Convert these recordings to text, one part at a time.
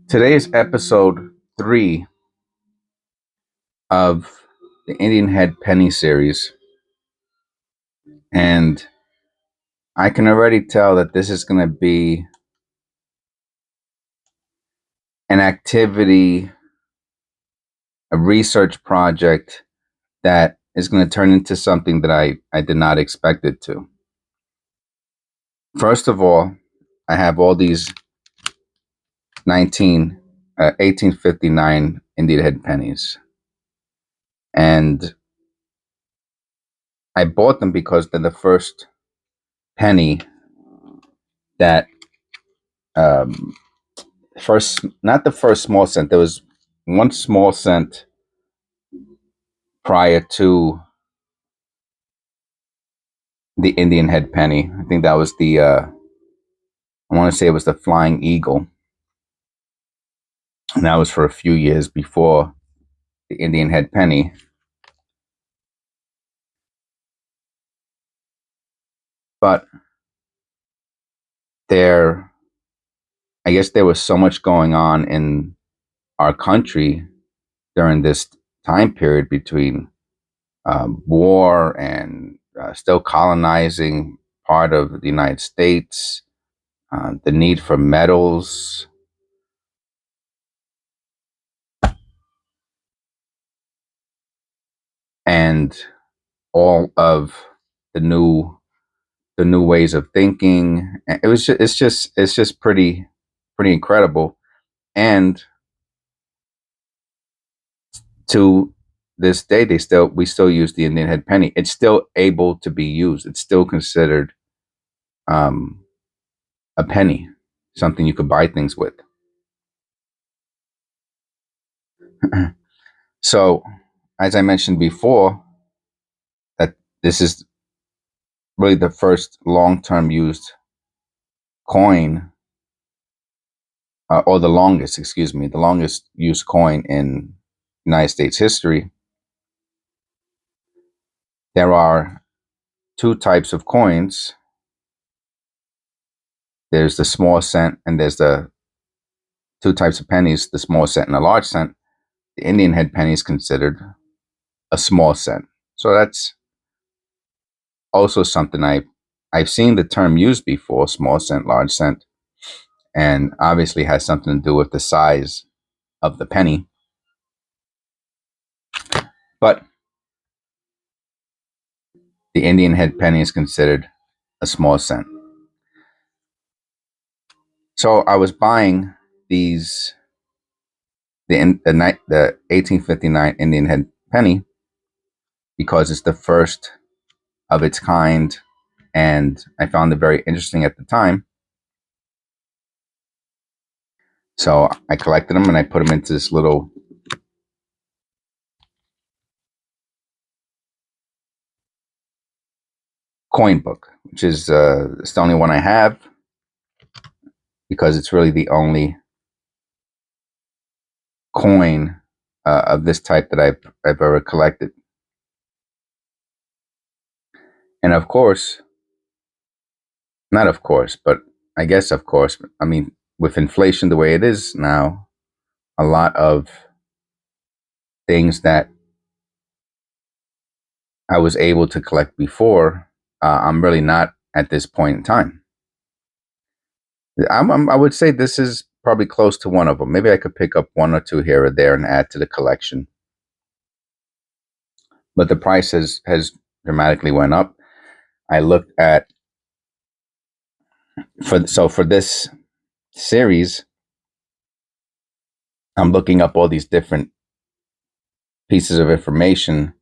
Today is episode 3 of the Indian Head Penny series, and I can already tell that this is going to be an activity, a research project that is going to turn into something that I did not expect it to. First of all, I have all these 1859 Indian Head pennies, and I bought them because they're the first penny that not the first small cent. There was one small cent prior to the Indian Head penny. I think that was I want to say it was the Flying Eagle, and that was for a few years before the Indian Head penny. But I guess there was so much going on in our country during this time period between war and still colonizing part of the United States, the need for metals, and all of the new ways of thinking. It's just pretty incredible. And to this day, we still use the Indian Head penny. It's still able to be used. It's still considered um, a penny, something you could buy things with. So, as I mentioned before, that this is really the first long-term used coin, or the longest used coin in United States history. There are two types of coins. There's the small cent, and there's the two types of pennies, the small cent and the large cent. The Indian Head penny is considered a small cent. So that's also something I've seen the term used before, small cent, large cent, and obviously has something to do with the size of the penny. But the Indian Head penny is considered a small cent. So I was buying these the 1859 Indian Head penny because it's the first of its kind, and I found it very interesting at the time. So I collected them and I put them into this little coin book, which is it's the only one I have because it's really the only coin of this type that I've ever collected. And of course, not of course, but I guess of course, I mean, with inflation the way it is now, a lot of things that I was able to collect before, I'm really not at this point in time. I would say this is probably close to one of them. Maybe I could pick up one or two here or there and add to the collection. But the price has dramatically went up. I looked at for this series, I'm looking up all these different pieces of information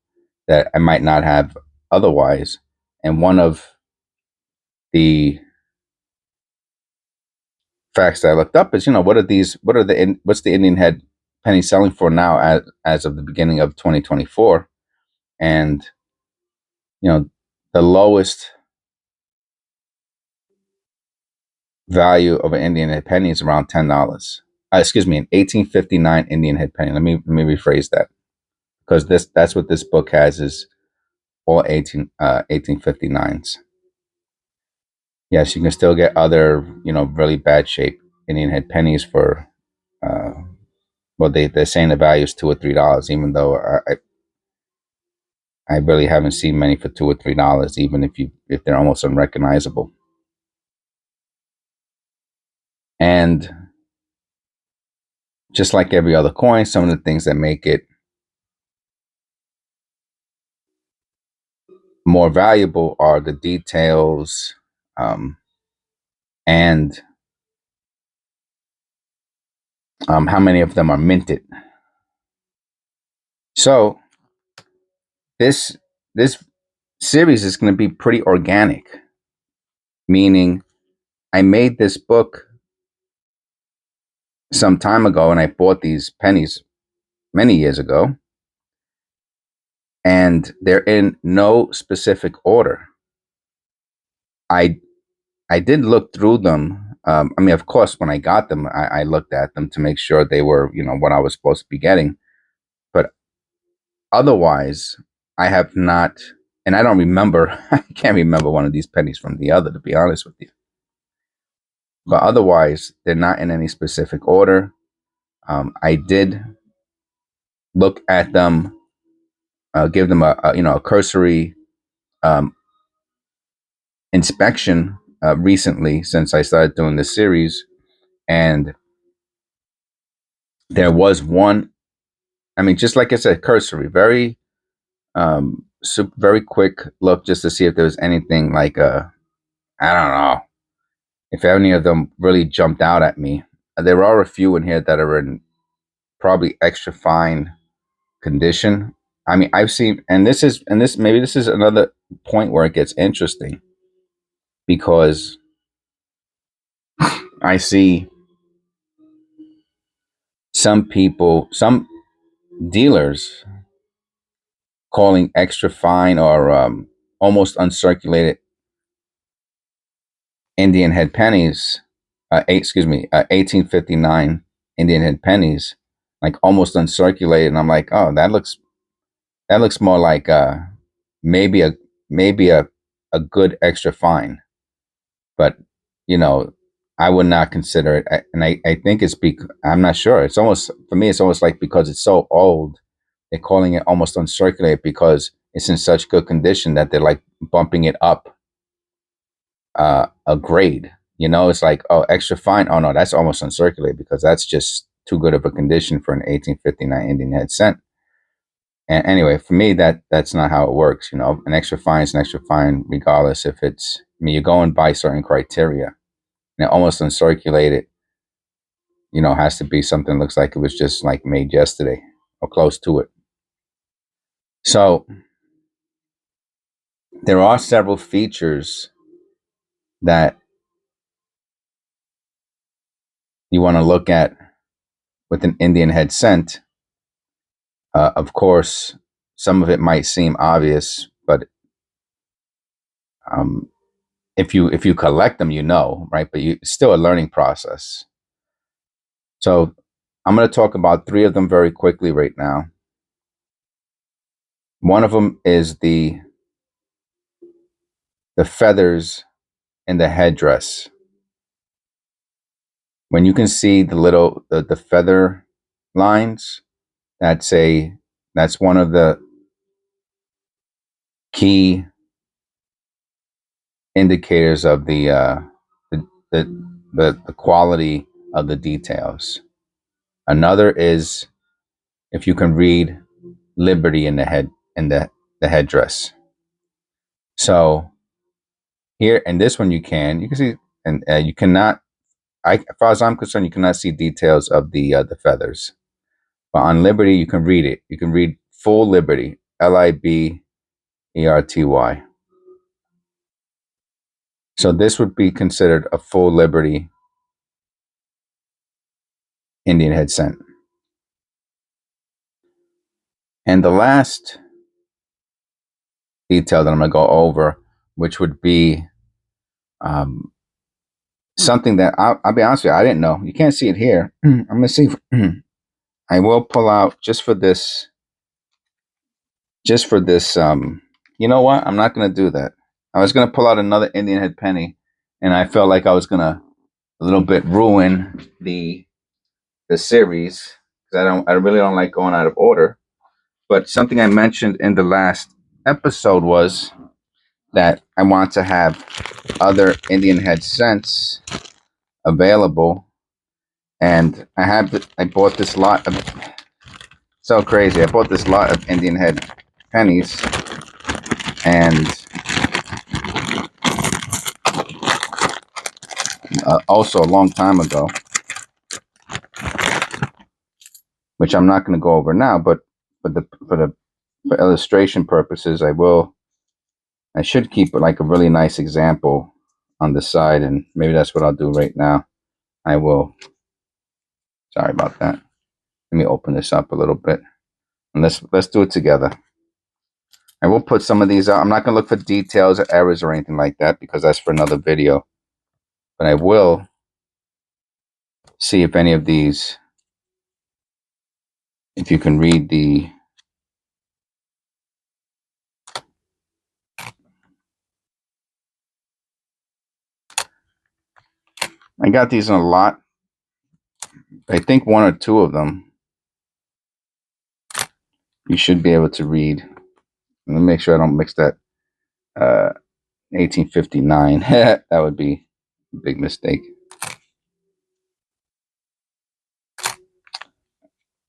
that I might not have otherwise. And one of the facts that I looked up is, what's the Indian Head penny selling for now as of the beginning of 2024? And, the lowest value of an Indian Head penny is around $10. Excuse me, an 1859 Indian Head penny. Let me rephrase that, because that's what this book has, is all 1859s. Yes, you can still get other, really bad shape Indian Head pennies for, well, they're saying the value is $2 or $3, even though I really haven't seen many for $2 or $3, even if they're almost unrecognizable. And just like every other coin, some of the things that make it more valuable are the details, and how many of them are minted. So this series is going to be pretty organic, meaning I made this book some time ago, and I bought these pennies many years ago, and they're in no specific order. I did look through them. I mean, of course, when I got them, I looked at them to make sure they were, what I was supposed to be getting. But otherwise, I have not, and I don't remember. I can't remember one of these pennies from the other, to be honest with you. But otherwise, they're not in any specific order. I did look at them, give them a cursory inspection recently, since I started doing this series, and there was one. I mean, just like I said, cursory, very very quick look, just to see if there was anything like I don't know, if any of them really jumped out at me. There are a few in here that are in probably extra fine condition. I mean, I've seen, and this is another point where it gets interesting, because I see some people, some dealers, calling extra fine or almost uncirculated Indian head pennies, 1859 Indian head pennies, like almost uncirculated, and I'm like, oh, that looks more like maybe a maybe a good extra fine, but you know, I would not consider it. And I think it's because, I'm not sure. It's almost, for me, it's almost like because it's so old, they're calling it almost uncirculated because it's in such good condition that they're like bumping it up a grade. It's like, oh, extra fine. Oh no, that's almost uncirculated because that's just too good of a condition for an 1859 Indian Head Cent. And anyway, for me, that's not how it works. An extra fine is an extra fine, regardless if it's. I mean, you go and buy certain criteria. And almost uncirculated, has to be something that looks like it was just like made yesterday or close to it. So there are several features that you want to look at with an Indian Head Cent. Of course, some of it might seem obvious, but if you collect them, right? But it's still a learning process. So I'm going to talk about three of them very quickly right now. One of them is the feathers in the headdress. When you can see the feather lines, that's one of the key indicators of the the quality of the details. Another is if you can read Liberty in the headdress. So here, and this one you can see, and you cannot. As far as I'm concerned, you cannot see details of the feathers. But on Liberty, you can read it. You can read full Liberty, Liberty. So this would be considered a full Liberty Indian Head Cent. And the last detail that I'm going to go over, which would be something that I'll be honest with you, I didn't know. You can't see it here. I'm going to see. I will pull out just for this. You know what? I'm not going to do that. I was going to pull out another Indian Head penny, and I felt like I was going to a little bit ruin the series, because I really don't like going out of order. But something I mentioned in the last episode was that I want to have other Indian Head Cents available, and I bought this lot of, so crazy. I bought this lot of Indian Head pennies, and also a long time ago, which I'm not going to go over now, but for illustration purposes, I should keep like a really nice example on the side, and maybe that's what I'll do right now. I will. Sorry about that. Let me open this up a little bit, and let's do it together. I will put some of these out. I'm not going to look for details or errors or anything like that, because that's for another video. But I will see if any of these, if you can read the, I got these in a lot. I think one or two of them you should be able to read. Let me make sure I don't mix that 1859. That would be a big mistake.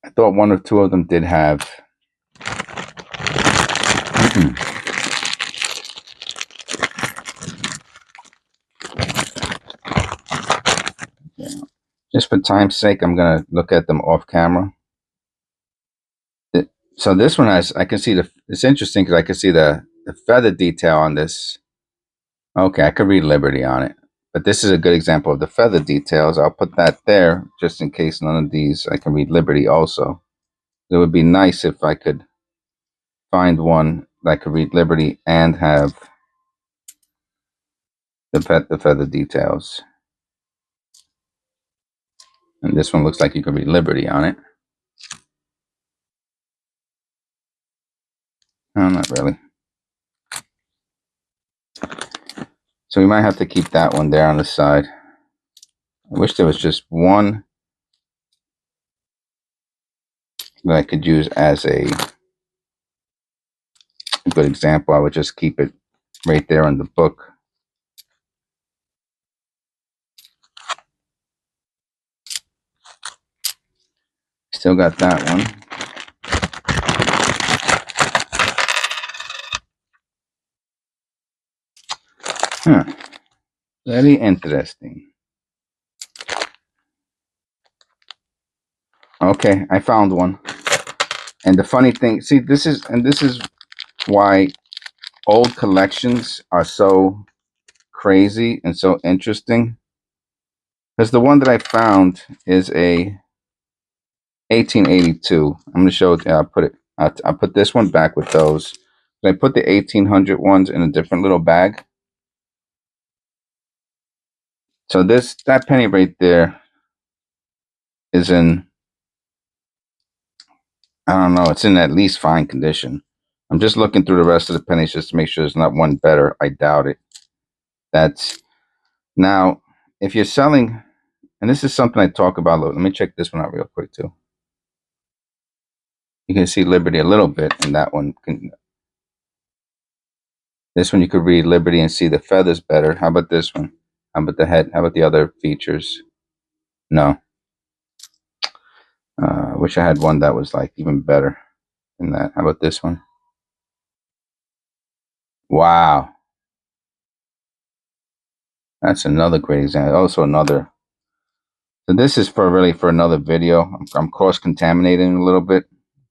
I thought one or two of them did have just for time's sake, I'm going to look at them off camera. So this one has, I can see it's interesting because I can see the feather detail on this. Okay, I could read Liberty on it, but this is a good example of the feather details. I'll put that there just in case none of these, I can read Liberty also. It would be nice if I could find one that I could read Liberty and have the feather details. And this one looks like you could read Liberty on it. No, not really. So we might have to keep that one there on the side. I wish there was just one that I could use as a good example. I would just keep it right there in the book. Still got that one. Very interesting. Okay, I found one. And the funny thing, see, this is why old collections are so crazy and so interesting. Because the one that I found is a 1882. I'm going to show it. I'll put this one back with those. I put the 1800 ones in a different little bag. So that penny right there is in, I don't know, it's in at least fine condition. I'm just looking through the rest of the pennies just to make sure there's not one better. I doubt it. That's now, if you're selling, and this is something I talk about. Let me check this one out real quick too. You can see Liberty a little bit, and that one can. This one you could read Liberty and see the feathers better. How about this one? How about the head? How about the other features? No. I wish I had one that was like even better than that. How about this one? Wow. That's another great example. Also another. So this is really for another video. I'm cross-contaminating a little bit,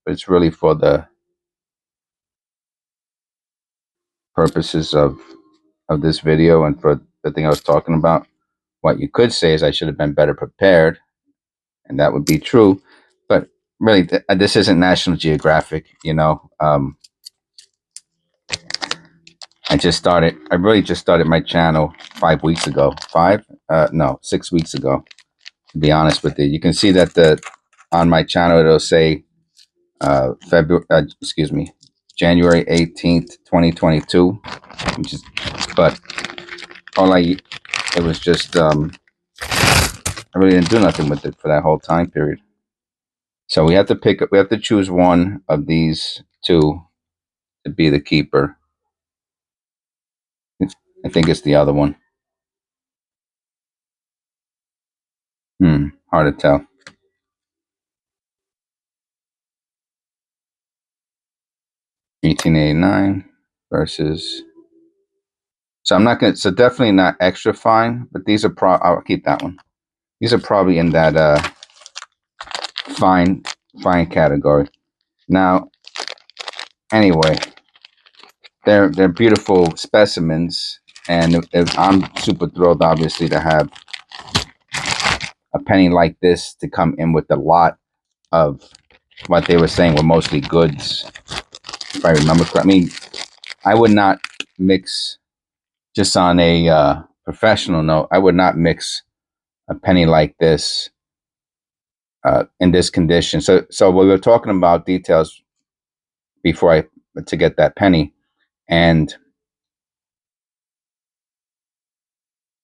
but it's really for the purposes of this video and for the thing I was talking about. What you could say is I should have been better prepared, and that would be true. But really, this isn't National Geographic, you know. I really just started my channel 5 weeks ago. 6 weeks ago, to be honest with you. You can see that on my channel it'll say January 18th, 2022. But it was just I really didn't do nothing with it for that whole time period. So we have to choose one of these two to be the keeper. I think it's the other one. Hard to tell. 1889 versus. So I'm not gonna. So definitely not extra fine, but these are I'll keep that one. These are probably in that fine category. Now, anyway, they're beautiful specimens, and I'm super thrilled, obviously, to have a penny like this to come in with a lot of what they were saying were mostly goods, if I remember correctly. I mean, I would not mix, just on a professional note, I would not mix a penny like this in this condition. So we were talking about details before to get that penny, and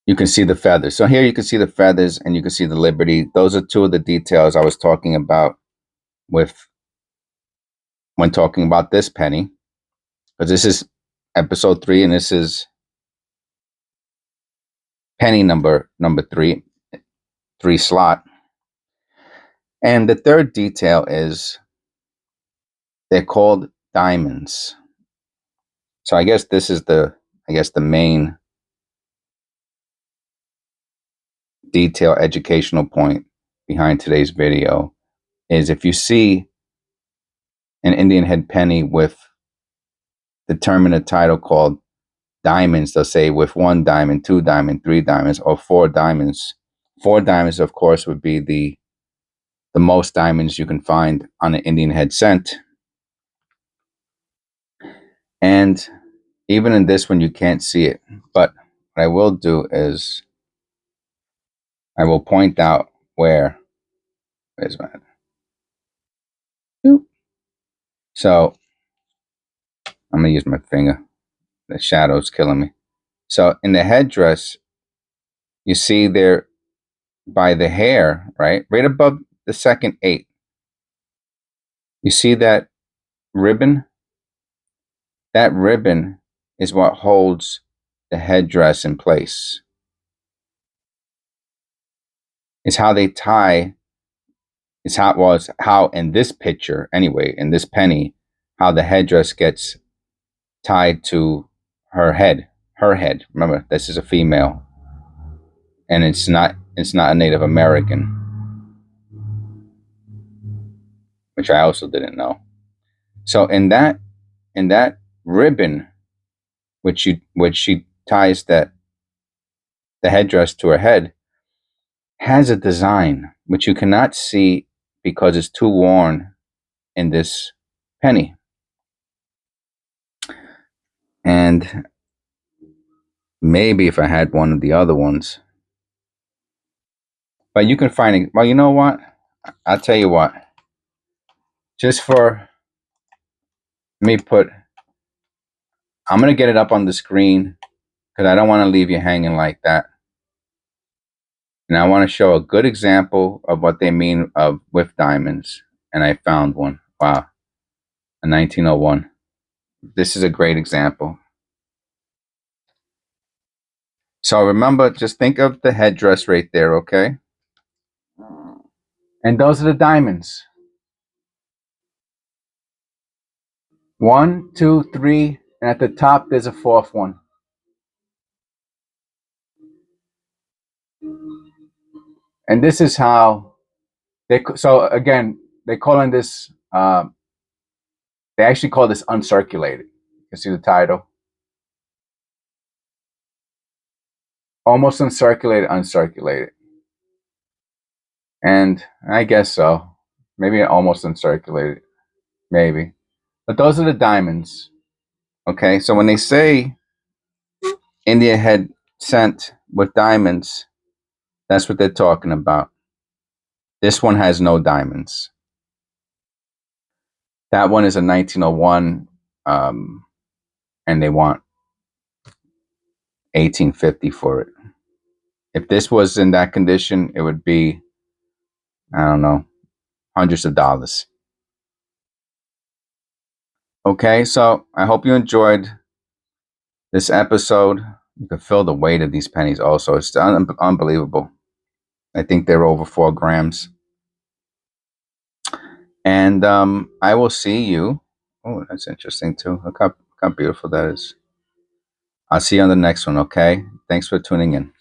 you can see the feathers. So here you can see the feathers and you can see the Liberty. Those are two of the details I was talking about when talking about this penny, because this is episode 3 and this is penny number 3 slot. And the third detail is they're called diamonds. So I guess this is the main detail educational point behind today's video is if you see an Indian head penny with the term in the title called diamonds, they'll say with 1 diamond, 2 diamond, 3 diamonds, or 4 diamonds. 4 diamonds, of course, would be the most diamonds you can find on an Indian head cent. And even in this one, you can't see it. But what I will do is I will point out where's my. So I'm going to use my finger. The shadow's killing me. So in the headdress, you see there by the hair, right above the second 8, you see that ribbon? That ribbon is what holds the headdress in place. It's how they tie. It's how in this picture, anyway, in this penny, how the headdress gets tied to her head. Her head. Remember, this is a female, and it's not a Native American, which I also didn't know. So in that ribbon, which she ties the headdress to her head, has a design which you cannot see because it's too worn in this penny. And maybe if I had one of the other ones, but you can find it. Well, you know what? I'll tell you what. Just for me, I'm gonna get it up on the screen because I don't want to leave you hanging like that. And I want to show a good example of what they mean with diamonds. And I found one. Wow, a 1901. This is a great example. So remember, just think of the headdress right there, okay? And those are the diamonds. 1, 2, 3, and at the top there's a 4th one. And this is how so again, they calling this, they actually call this uncirculated. You can see the title. Almost uncirculated. And I guess so. Maybe almost uncirculated. Maybe. But those are the diamonds. Okay, so when they say Indian head cent with diamonds, that's what they're talking about. This one has no diamonds. That one is a 1901, and they want 1850 for it. If this was in that condition, it would be, I don't know, hundreds of dollars. Okay, so I hope you enjoyed this episode. You can feel the weight of these pennies also. It's unbelievable. I think they're over 4 grams. And I will see you. Oh, that's interesting too. Look how beautiful that is. I'll see you on the next one, okay? Thanks for tuning in.